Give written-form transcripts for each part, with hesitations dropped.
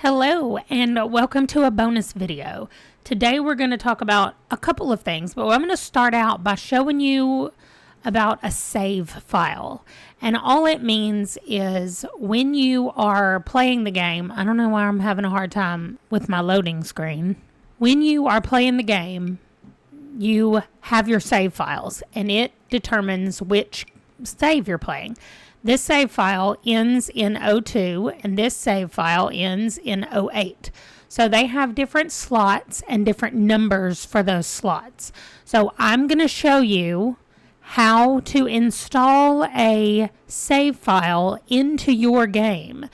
Hello and welcome to a bonus video. Today we're going to talk about a couple of things, but I'm going to start out by showing you about a save file. And all it means is when you are playing the game, I don't know why I'm having a hard time with my loading screen. When you are playing the game, you have your save files and it determines which save you're playing. This save file ends in 02 and this save file ends in 08. So they have different slots and different numbers for those slots. So I'm going to show you how to install a save file into your game.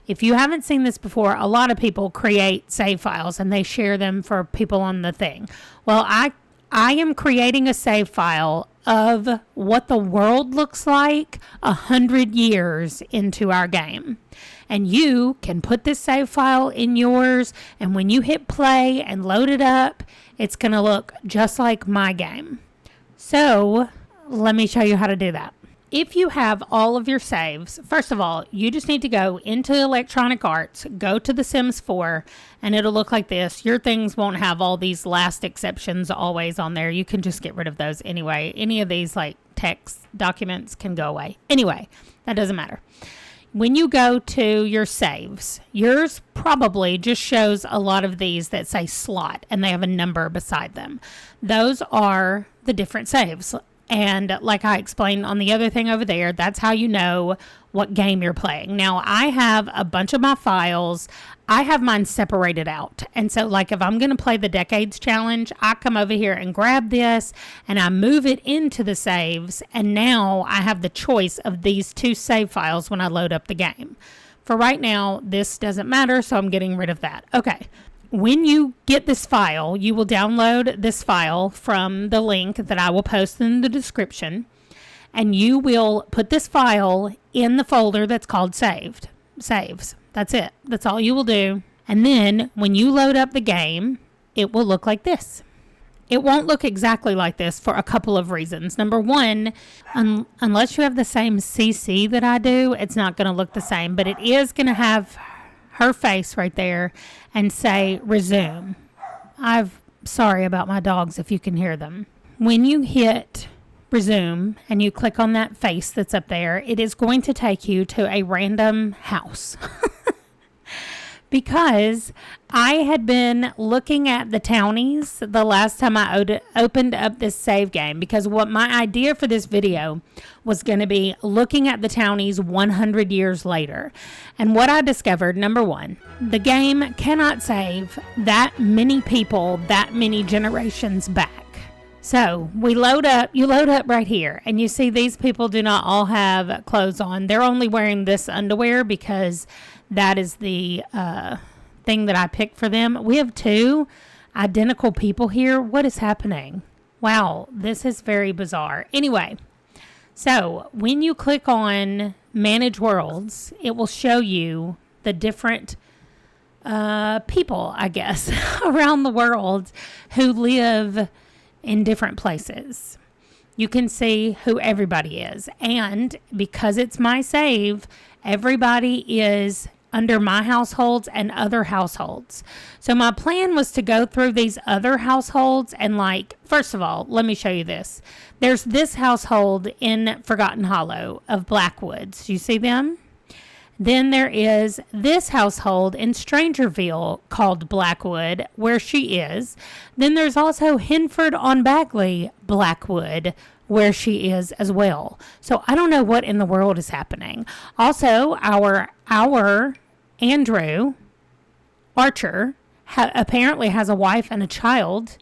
If you haven't seen this before, a lot of people create save files and they share them for people on the thing. Well, I am creating a save file of what the world looks like 100 years into our game. And you can put this save file in yours, and when you hit play and load it up, it's going to look just like my game. So let me show you how to do that. If you have all of your saves, first of all, you just need to go into Electronic Arts, go to The Sims 4, and it'll look like this. Your things won't have all these last exceptions always on there. You can just get rid of those anyway. Any of these like text documents can go away. Anyway, that doesn't matter. When you go to your saves, yours probably just shows a lot of these that say slot and they have a number beside them. Those are the different saves. And like I explained on the other thing over there, that's how you know what game you're playing. Now, I have a bunch of my files. I have mine separated out. And so, like, if I'm going to play the Decades Challenge, I come over here and grab this, and I move it into the saves. And now I have the choice of these two save files when I load up the game. For right now, this doesn't matter, so I'm getting rid of that. Okay. When you get this file, you will download this file from the link that I will post in the description, and you will put this file in the folder that's called saves. That's it. That's all you will do. And then when you load up the game, it will look like this. It won't look exactly like this for a couple of reasons. Number one, unless you have the same CC that I do, it's not going to look the same, but it is going to have her face right there and say resume. I'm sorry about my dogs if you can hear them. When you hit resume and you click on that face that's up there, it is going to take you to a random house. Because I had been looking at the townies the last time I opened up this save game, because what my idea for this video was going to be looking at the townies 100 years later. And what I discovered, number one, the game cannot save that many people, that many generations back. So you load up right here, and you see these people do not all have clothes on. They're only wearing this underwear because that is the thing that I picked for them. We have two identical people here. What is happening? Wow, this is very bizarre. Anyway, so when you click on Manage Worlds, it will show you the different people, I guess, around the world who live in different places. You can see who everybody is. And because it's my save, everybody is under my households and other households. So my plan was to go through these other households and, like, first of all, let me show you this. There's this household in Forgotten Hollow of Blackwoods. You see them? Then there is this household in Strangerville called Blackwood, where she is. Then there's also Henford on Bagley, Blackwood, where she is as well. So I don't know what in the world is happening. Also, our Andrew Archer apparently has a wife and a child,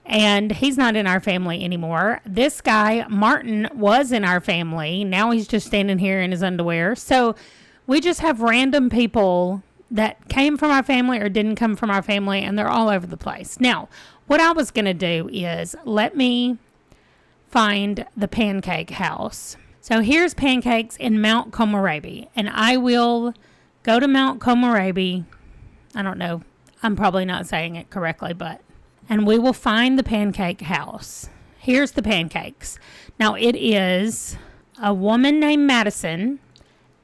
and he's not in our family anymore. This guy, Martin, was in our family. Now he's just standing here in his underwear. So we just have random people that came from our family or didn't come from our family, and they're all over the place. Now, what I was going to do is let me find the pancake house. So here's pancakes in Mount Komorebi, and I will go to Mount Komorebi. I don't know. I'm probably not saying it correctly, and we will find the pancake house. Here's the pancakes. Now it is a woman named Madison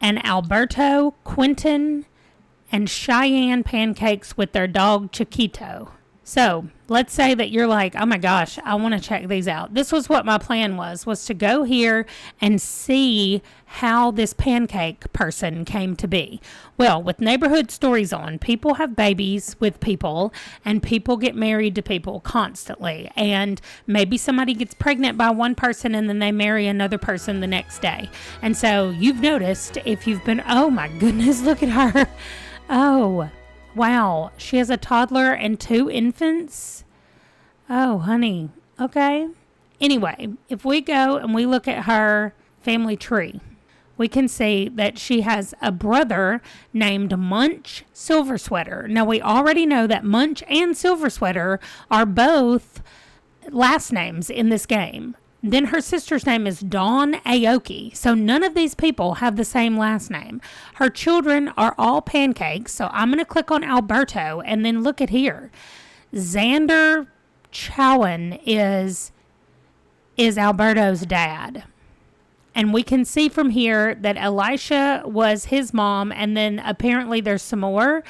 and Alberto, Quentin, and Cheyenne pancakes with their dog Chiquito. So let's say that you're like, oh my gosh, I want to check these out. This was what my plan was to go here and see how this pancake person came to be. Well, with Neighborhood Stories on, people have babies with people and people get married to people constantly. And maybe somebody gets pregnant by one person and then they marry another person the next day. And so you've noticed if you've been, oh my goodness, look at her. Oh, wow, she has a toddler and 2 infants. Oh, honey. Okay. Anyway, if we go and we look at her family tree, we can see that she has a brother named Munch Silver Sweater. Now, we already know that Munch and Silver Sweater are both last names in this game. Then her sister's name is Dawn Aoki. So none of these people have the same last name. Her children are all pancakes. So I'm going to click on Alberto and then look at here. Xander Chowan is Alberto's dad. And we can see from here that Elisha was his mom, and then apparently there's some more.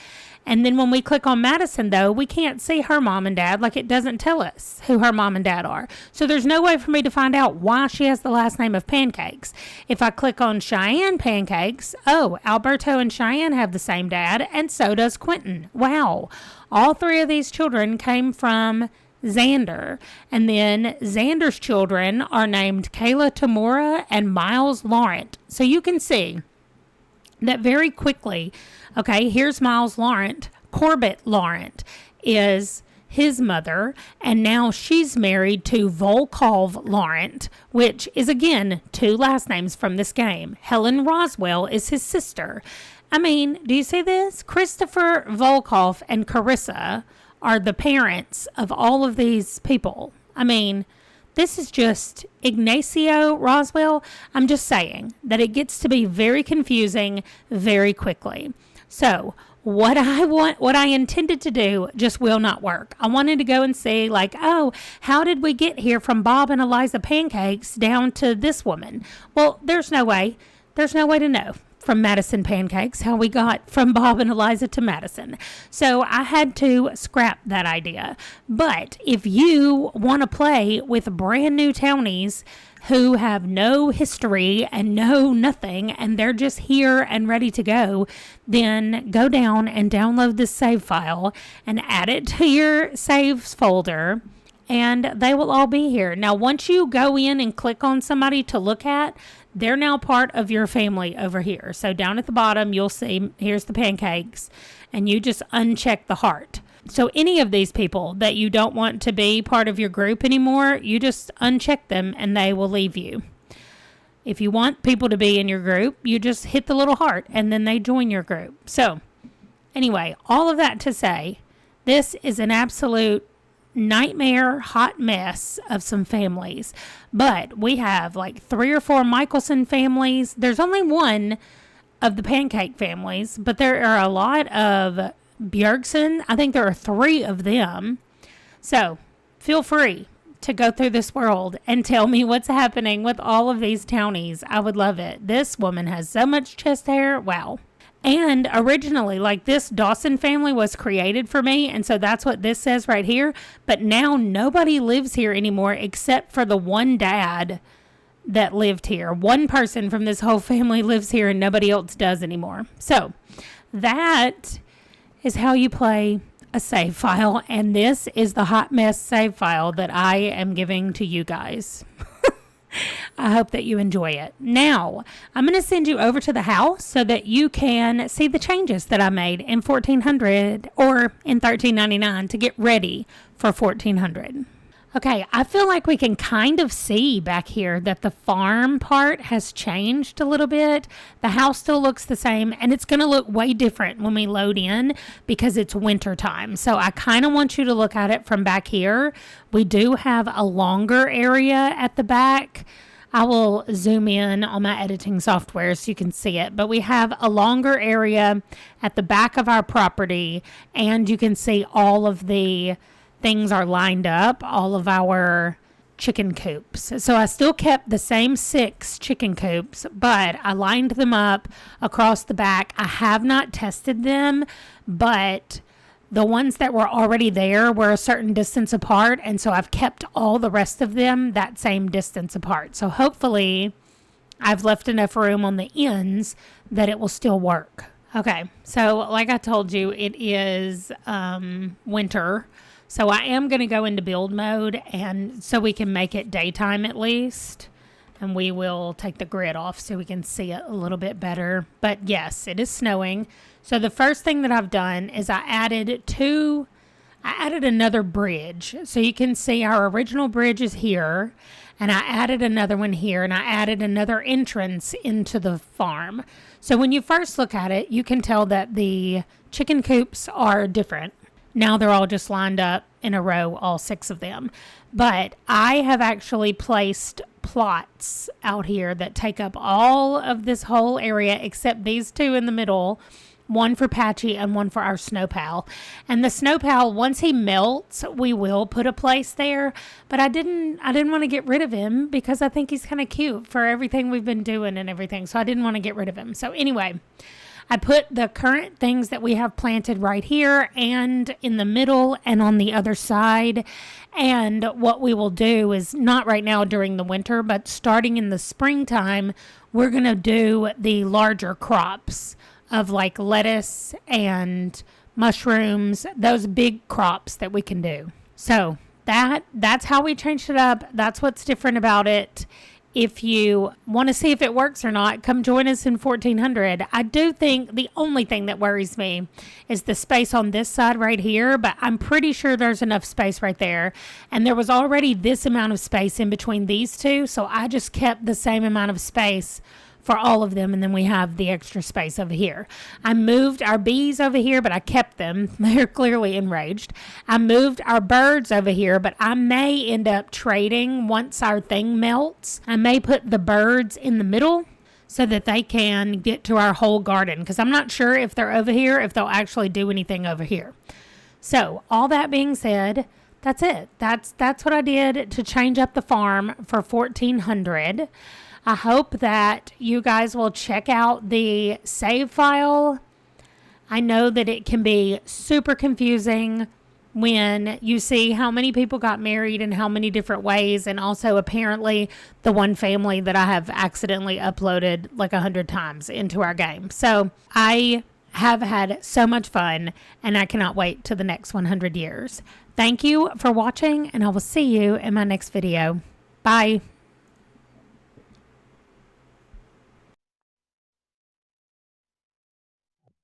And then when we click on Madison, though, we can't see her mom and dad. Like, it doesn't tell us who her mom and dad are. So there's no way for me to find out why she has the last name of Pancakes. If I click on Cheyenne Pancakes, oh, Alberto and Cheyenne have the same dad, and so does Quentin. Wow. All 3 of these children came from Xander. And then Xander's children are named Kayla Tamura and Miles Laurent. So you can see that very quickly. Okay, here's Miles Laurent. Corbett Laurent is his mother, and now she's married to Volkov Laurent, which is, again, 2 last names from this game. Helen Roswell is his sister. I mean, do you see this? Christopher Volkov and Carissa are the parents of all of these people. I mean, this is just Ignacio Roswell. I'm just saying that it gets to be very confusing very quickly. So what I intended to do just will not work. I wanted to go and see, like, oh, how did we get here from Bob and Eliza Pancakes down to this woman? Well, there's no way. There's no way to know from Madison Pancakes how we got from Bob and Eliza to Madison. So I had to scrap that idea. But if you want to play with brand new townies who have no history and know nothing, and they're just here and ready to go, then go down and download this save file and add it to your saves folder, and they will all be here. Now, once you go in and click on somebody to look at, they're now part of your family over here. So down at the bottom, you'll see, here's the pancakes, and you just uncheck the heart. So any of these people that you don't want to be part of your group anymore, you just uncheck them and they will leave you. If you want people to be in your group, you just hit the little heart and then they join your group. So anyway, all of that to say, this is an absolute nightmare hot mess of some families. But we have like 3 or 4 Michelson families. There's only one of the pancake families, but there are a lot of Bjergsen. I think there are 3 of them. So feel free to go through this world and tell me what's happening with all of these townies. I would love it. This woman has so much chest hair. Wow. And originally, like, this Dawson family was created for me, and so that's what this says right here. But now nobody lives here anymore except for the one dad that lived here. One person from this whole family lives here and nobody else does anymore. So that is how you play a save file, and this is the hot mess save file that I am giving to you guys. I hope that you enjoy it. Now, I'm going to send you over to the house so that you can see the changes that I made in 1400 or in 1399 to get ready for 1400. Okay, I feel like we can kind of see back here that the farm part has changed a little bit. The house still looks the same, and it's going to look way different when we load in because it's winter time. So I kind of want you to look at it from back here. We do have a longer area at the back. I will zoom in on my editing software so you can see it. But we have a longer area at the back of our property, and you can see all of the things are lined up. All of our chicken coops. So I still kept the same 6 chicken coops, but I lined them up across the back. I have not tested them, but the ones that were already there were a certain distance apart, and so I've kept all the rest of them that same distance apart. So hopefully I've left enough room on the ends that it will still work. Okay, so like I told you, it is winter. So I am going to go into build mode, and so we can make it daytime at least. And we will take the grid off so we can see it a little bit better. But yes, it is snowing. So the first thing that I've done is I added another bridge. So you can see our original bridge is here, and I added another one here, and I added another entrance into the farm. So when you first look at it, you can tell that the chicken coops are different. Now they're all just lined up in a row, all 6 of them. But I have actually placed plots out here that take up all of this whole area except these 2 in the middle. One for Patchy and one for our snow pal. And the snow pal, once he melts, we will put a place there. But I didn't want to get rid of him because I think he's kind of cute for everything we've been doing and everything. So I didn't want to get rid of him. So anyway, I put the current things that we have planted right here and in the middle and on the other side. And what we will do is, not right now during the winter, but starting in the springtime, we're going to do the larger crops of like lettuce and mushrooms, those big crops that we can do. So that's how we changed it up. That's what's different about it. If you want to see if it works or not, come join us in 1400. I do think the only thing that worries me is the space on this side right here, but I'm pretty sure there's enough space right there. And there was already this amount of space in between these 2, so I just kept the same amount of space for all of them, and then we have the extra space over here. I moved our bees over here, but I kept them. They're clearly enraged. I moved our birds over here, but I may end up trading once our thing melts. I may put the birds in the middle so that they can get to our whole garden, because I'm not sure if they're over here, if they'll actually do anything over here. So all that being said, that's it. That's what I did to change up the farm for 1400. I hope that you guys will check out the save file. I know that it can be super confusing when you see how many people got married in how many different ways, and also apparently the one family that I have accidentally uploaded like 100 times into our game. So I have had so much fun, and I cannot wait to the next 100 years. Thank you for watching, and I will see you in my next video. Bye.